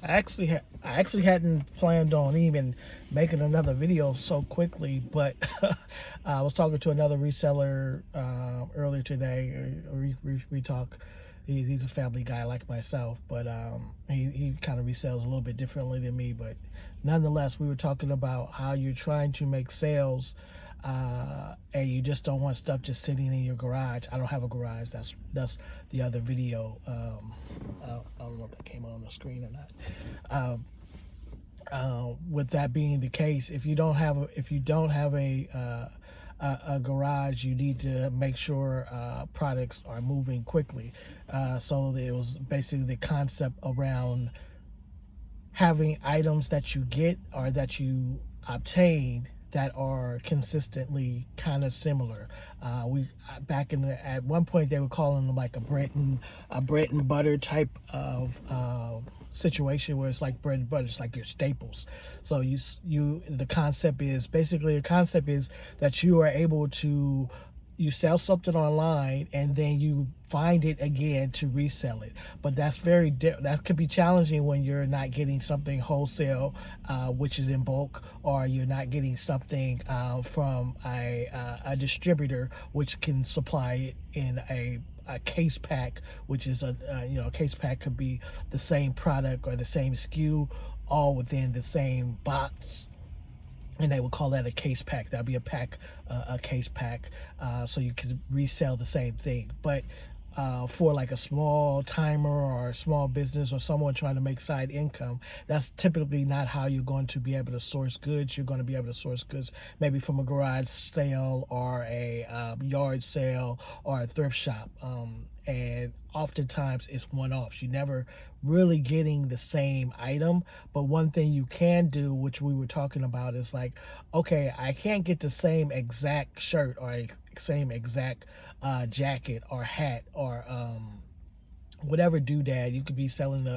I actually hadn't planned on even making another video so quickly, but I was talking to another reseller earlier today. We talk. He's a family guy like myself, but he kind of resells a little bit differently than me. But nonetheless, we were talking about how you're trying to make sales, and you just don't want stuff just sitting in your garage. I don't have a garage. That's the other video. I don't know if that came on the screen or not. With that being the case, if you don't have a garage, you need to make sure products are moving quickly. So it was basically the concept around having items that you get or that you obtain that are consistently kind of similar. We back in at one point they were calling them like a bread and butter type of situation where it's like bread and butter, it's like your staples. So the concept is that you are able to you sell something online and then you find it again to resell it, but that could be challenging when you're not getting something wholesale, which is in bulk, or you're not getting something from a distributor which can supply it in a case pack, which is a case pack could be the same product or the same SKU all within the same box, and they would call that a case pack. That'd be a case pack, so you can resell the same thing. But for like a small timer or a small business or someone trying to make side income, that's typically not how you're going to be able to source goods. You're going to be able to source goods maybe from a garage sale or a yard sale or a thrift shop. And oftentimes it's one-offs. You're never really getting the same item. But one thing you can do, which we were talking about, is like, okay, I can't get the same exact shirt or same exact jacket or hat or whatever doodad. You could be selling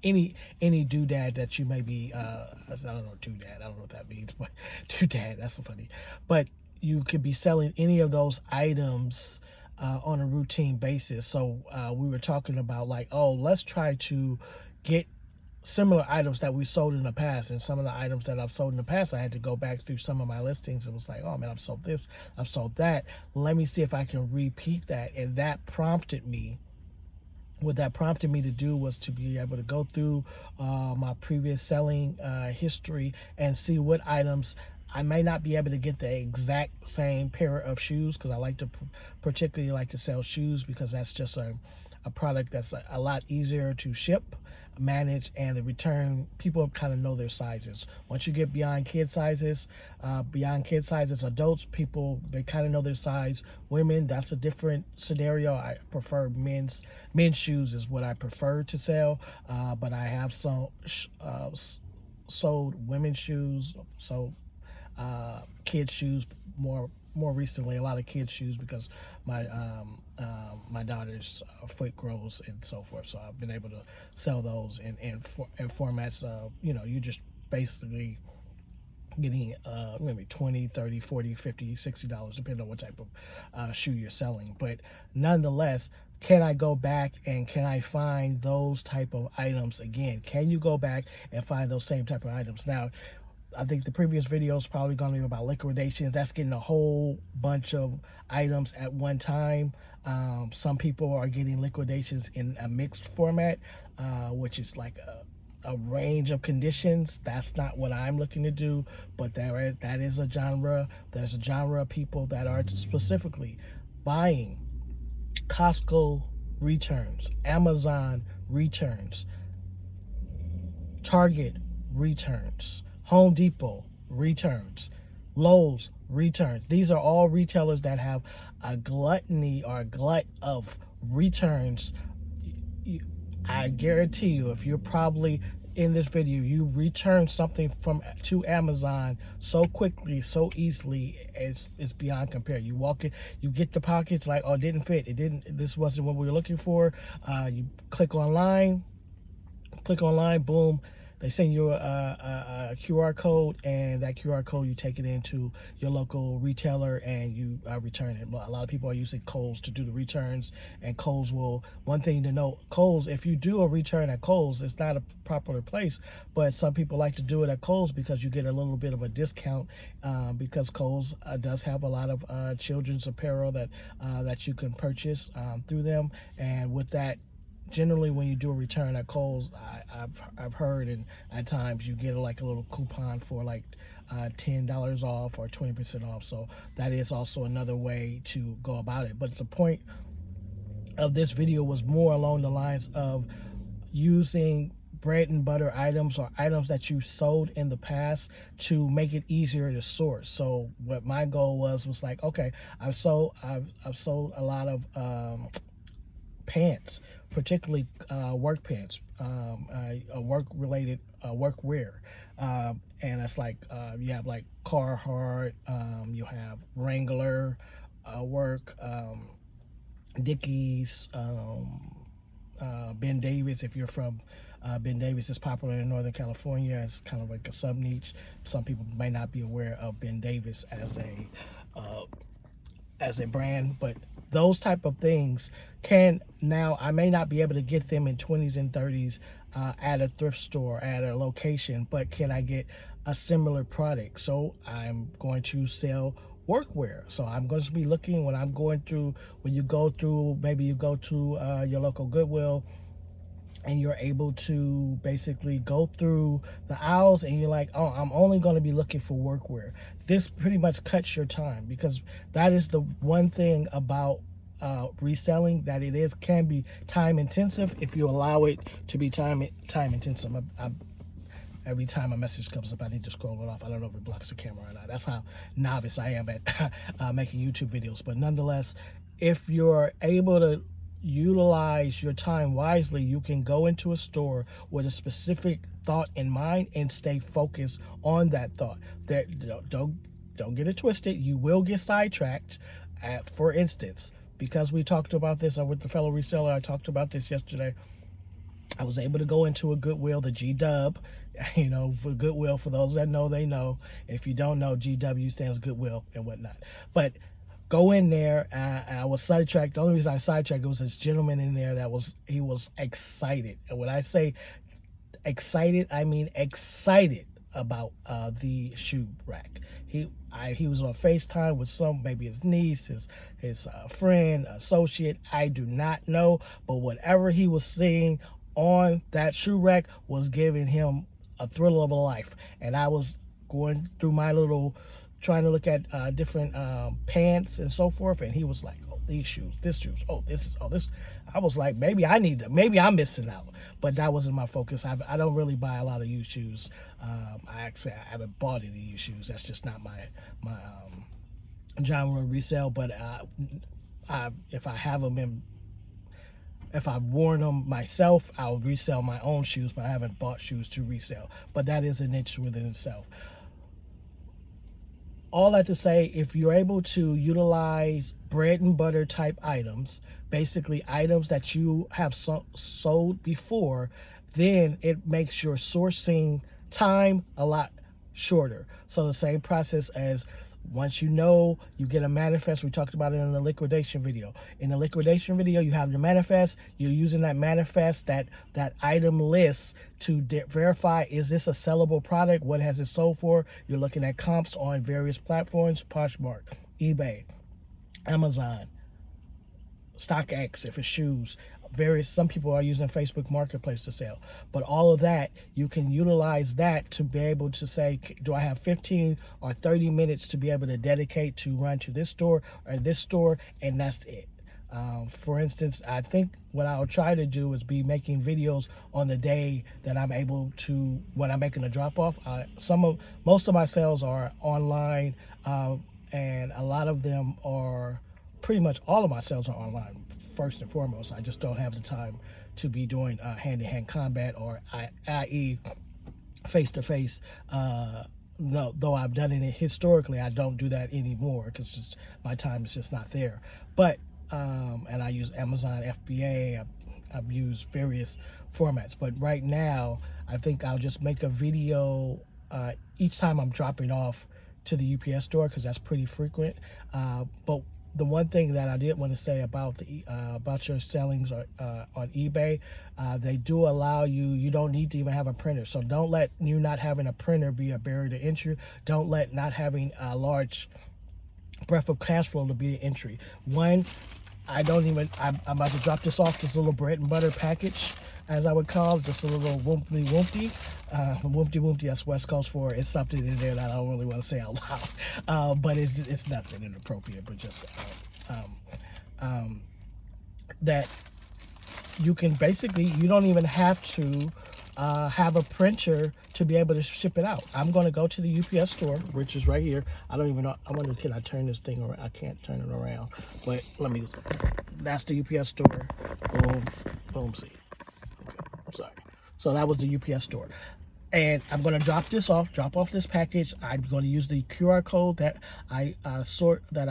any doodad that you may be I don't know, doodad, I don't know what that means, but doodad, that's so funny. But you could be selling any of those items on a routine basis. So we were talking about like, oh, let's try to get similar items that we sold in the past. And some of the items that I've sold in the past, I had to go back through some of my listings. It was like, oh man, I've sold this, I've sold that. Let me see if I can repeat that. And what that prompted me to do was to be able to go through my previous selling history and see what items I may not be able to get the exact same pair of shoes, because I particularly like to sell shoes, because that's just a product that's a lot easier to ship, manage, and the return. People kind of know their sizes. Once you get beyond kid sizes, adults, people, they kind of know their size. Women, that's a different scenario. I prefer men's shoes is what I prefer to sell, but I have some sold women's shoes, so kids shoes more recently, a lot of kids shoes, because my daughter's foot grows and so forth, so I've been able to sell those in formats of, you just basically getting maybe 20, 30, 40, 50, $60, depending on what type of shoe you're selling. But nonetheless, can I go back and can I find those type of items again? Can you go back and find those same type of items? Now, I think the previous video is probably going to be about liquidations. That's getting a whole bunch of items at one time. Some people are getting liquidations in a mixed format, which is like a range of conditions. That's not what I'm looking to do, but that is a genre. There's a genre of people that are specifically buying Costco returns, Amazon returns, Target returns, Home Depot returns, Lowe's returns. These are all retailers that have a gluttony or a glut of returns. I guarantee you, if you're probably in this video, you return something to Amazon so quickly, so easily, it's beyond compare. You walk in, you get the pockets, like, oh, it didn't fit. This wasn't what we were looking for. You click online, boom. They send you a QR code, and that QR code, you take it into your local retailer and you return it. A lot of people are using Kohl's to do the returns, and Kohl's will, one thing to note, Kohl's, if you do a return at Kohl's, it's not a popular place, but some people like to do it at Kohl's because you get a little bit of a discount, because Kohl's does have a lot of children's apparel that you can purchase through them. And with that, generally when you do a return at Kohl's, I've heard, and at times you get like a little coupon for like $10 off or 20% off. So that is also another way to go about it. But the point of this video was more along the lines of using bread and butter items or items that you sold in the past to make it easier to source. So what my goal was like, okay, I've sold a lot of pants, particularly work pants, work-related work wear, and it's like you have like Carhartt, you have Wrangler work, Dickies, Ben Davis. If you're from Ben Davis, is popular in Northern California. It's kind of like a sub niche. Some people may not be aware of Ben Davis as a brand, but those type of things can, now I may not be able to get them in 20s and 30s at a thrift store, at a location, but can I get a similar product? So I'm going to sell workwear. So I'm going to be looking, when you go through, maybe you go to your local Goodwill, and you're able to basically go through the aisles, and you're like, oh, I'm only going to be looking for workwear. This pretty much cuts your time, because that is the one thing about reselling, that it can be time intensive if you allow it to be time intensive. Every time a message comes up, I need to scroll it off. I don't know if it blocks the camera or not. That's how novice I am at making YouTube videos. But nonetheless, if you're able to utilize your time wisely, you can go into a store with a specific thought in mind and stay focused on that thought. That don't get it twisted. You will get sidetracked. For instance, because we talked about this with the fellow reseller, I talked about this yesterday. I was able to go into a Goodwill, the G-Dub, for Goodwill, for those that know, they know. If you don't know, GW stands Goodwill and whatnot. But go in there, I was sidetracked. The only reason I sidetracked, it was this gentleman in there he was excited. And when I say excited, I mean excited about the shoe rack. He was on FaceTime with maybe his niece, his friend, associate. I do not know, but whatever he was seeing on that shoe rack was giving him a thrill of a life. And I was going through my trying to look at different pants and so forth, and he was like, oh, these shoes, this. I was like, maybe I'm missing out, but that wasn't my focus. I don't really buy a lot of used shoes. I haven't bought any used shoes. That's just not my genre of resale. But if I have them if I've worn them myself, I'll resell my own shoes, but I haven't bought shoes to resell. But that is a niche within itself. All that to say, if you're able to utilize bread and butter type items, basically items that you have sold before, then it makes your sourcing time a lot shorter. So the same process as once you get a manifest. We talked about it in the liquidation video. In the liquidation video, you have your manifest. You're using that manifest, that item list, to verify, is this a sellable product? What has it sold for? You're looking at comps on various platforms: Poshmark, eBay, Amazon, StockX if it's shoes. Some people are using Facebook Marketplace to sell. But all of that, you can utilize that to be able to say, do I have 15 or 30 minutes to be able to dedicate to run to this store or this store, and that's it. For instance, I think what I'll try to do is be making videos on the day that I'm able to, when I'm making a drop off. Most of my sales are online, and a lot of them are, pretty much all of my sales are online. First and foremost, I just don't have the time to be doing hand-to-hand combat, or i.e. face-to-face. No, though I've done it historically, I don't do that anymore because my time is just not there. But and I use Amazon FBA. I've used various formats, but right now I think I'll just make a video each time I'm dropping off to the UPS store, because that's pretty frequent. But the one thing that I did want to say about the about your sellings on eBay, they do allow you don't need to even have a printer. So don't let you not having a printer be a barrier to entry. Don't let not having a large breadth of cash flow to be an entry. One, I'm about to drop this off, this little bread and butter package, as I would call it, just a little whoopty whoopty. Whoopty whoopty, that's West Coast for it. It's something in there that I don't really want to say out loud. But it's nothing inappropriate, but just that you can basically, you don't even have to have a printer to be able to ship it out. I'm going to go to the UPS store, which is right here. I don't even know. I wonder, can I turn this thing around? I can't turn it around. But that's the UPS store. Boom, boom, see. Okay, sorry. So that was the UPS store. And I'm going to drop off this package. I'm going to use the QR code that I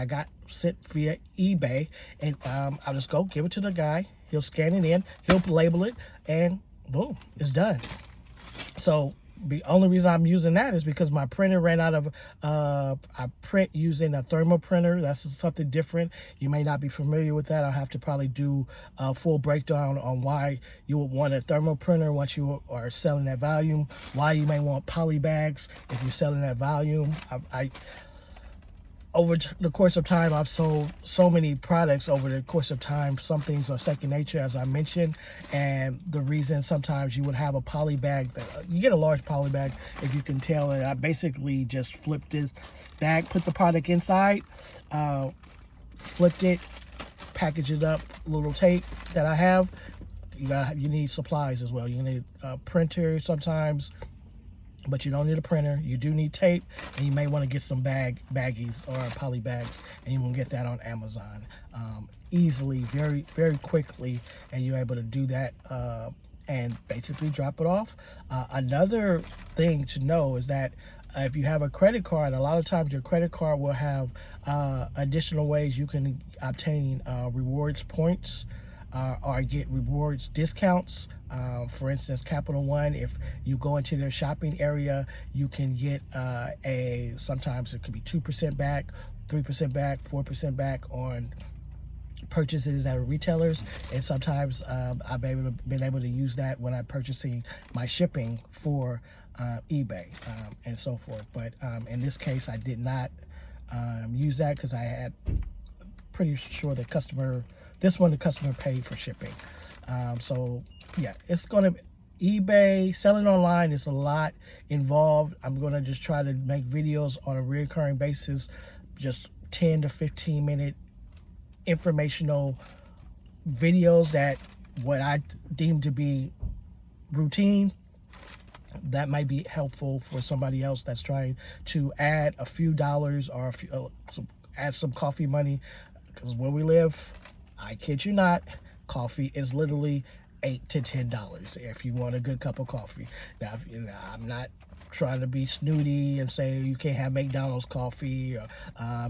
got sent via eBay. And I'll just go give it to the guy. He'll scan it in. He'll label it. And boom, it's done. So the only reason I'm using that is because my printer ran out of, I print using a thermal printer. That's something different. You may not be familiar with that. I'll have to probably do a full breakdown on why you would want a thermal printer once you are selling that volume, why you may want poly bags if you're selling that volume. Over the course of time, I've sold so many products over the course of time. Some things are second nature, as I mentioned, and the reason sometimes you would have a poly bag, you get a large poly bag, if you can tell it. I basically just flipped this bag, put the product inside, flipped it, packaged it up, little tape that I have. You need supplies as well. You need a printer sometimes, but you don't need a printer. You do need tape, and you may want to get some baggies or poly bags, and you can get that on Amazon easily, very, very quickly, and you're able to do that and basically drop it off. Another thing to know is that if you have a credit card, a lot of times your credit card will have additional ways you can obtain rewards points or get rewards discounts. For instance, Capital One, if you go into their shopping area, you can get sometimes it could be 2% back, 3% back, 4% back on purchases at retailers. And sometimes I've been able to use that when I'm purchasing my shipping for eBay and so forth. But in this case, I did not use that because I had pretty sure the customer paid for shipping. So yeah, it's going to eBay, selling online is a lot involved. I'm going to just try to make videos on a recurring basis, just 10 to 15 minute informational videos that what I deem to be routine that might be helpful for somebody else that's trying to add a few dollars or add some coffee money, because where we live, I kid you not, coffee is literally $8 to $10 if you want a good cup of coffee. Now, I'm not trying to be snooty and say you can't have McDonald's coffee or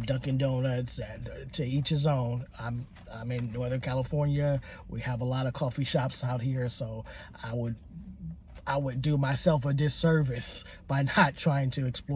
Dunkin' Donuts, and to each his own. I'm in Northern California. We have a lot of coffee shops out here, so I would do myself a disservice by not trying to explore